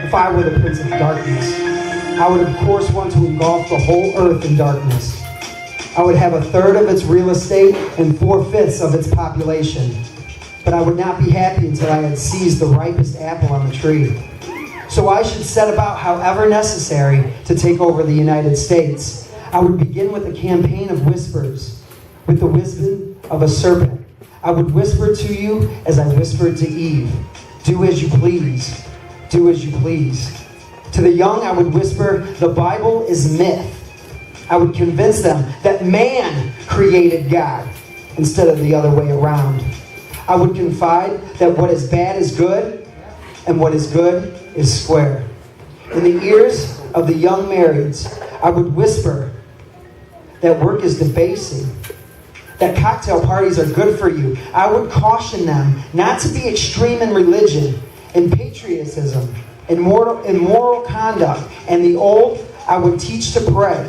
If I were the Prince of Darkness, I would of course want to engulf the whole earth in darkness. I would have 1/3 of its real estate and 4/5 of its population. But I would not be happy until I had seized the ripest apple on the tree. So I should set about, however necessary, to take over the United States. I would begin with a campaign of whispers, with the wisdom of a serpent. I would whisper to you as I whispered to Eve, "Do as you please. Do as you please." To the young, I would whisper, "The Bible is myth." I would convince them that man created God instead of the other way around. I would confide that what is bad is good and what is good is square. In the ears of the young marrieds, I would whisper that work is debasing, that cocktail parties are good for you. I would caution them not to be extreme in religion, in patriotism, in moral conduct. And the old, I would teach to pray.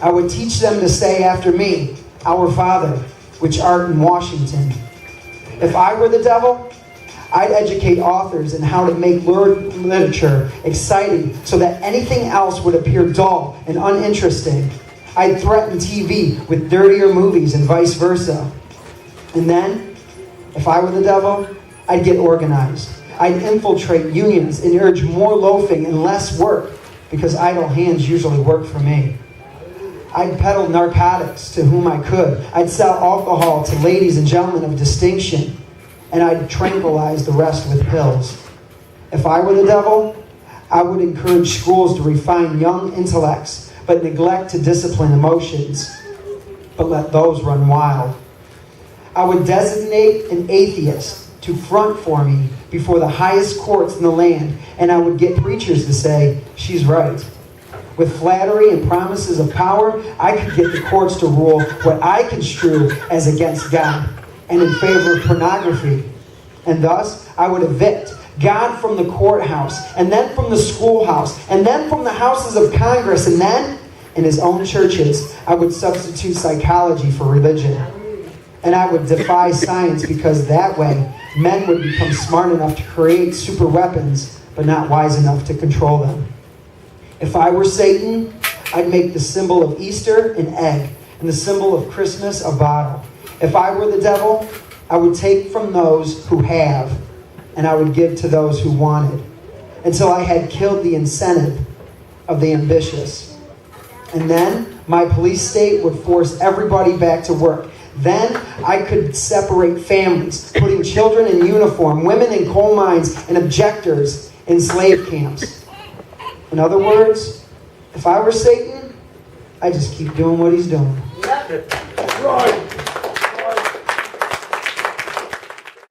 I would teach them to say after me, "Our Father, which art in Washington." If I were the devil, I'd educate authors in how to make literature exciting so that anything else would appear dull and uninteresting. I'd threaten TV with dirtier movies and vice versa. And then, if I were the devil, I'd get organized. I'd infiltrate unions and urge more loafing and less work, because idle hands usually work for me. I'd peddle narcotics to whom I could. I'd sell alcohol to ladies and gentlemen of distinction. And I'd tranquilize the rest with pills. If I were the devil, I would encourage schools to refine young intellects, but neglect to discipline emotions, but let those run wild. I would designate an atheist to front for me before the highest courts in the land, and I would get preachers to say, "She's right." With flattery and promises of power, I could get the courts to rule what I construe as against God and in favor of pornography. And thus, I would evict God from the courthouse, and then from the schoolhouse, and then from the houses of Congress, and then, in his own churches, I would substitute psychology for religion. And I would defy science, because that way, men would become smart enough to create super weapons, but not wise enough to control them. If I were Satan, I'd make the symbol of Easter an egg, and the symbol of Christmas a bottle. If I were the devil, I would take from those who have, and I would give to those who wanted, until I had killed the incentive of the ambitious. And then my police state would force everybody back to work. Then I could separate families, putting children in uniform, women in coal mines, and objectors in slave camps. In other words, if I were Satan, I'd just keep doing what he's doing. Right.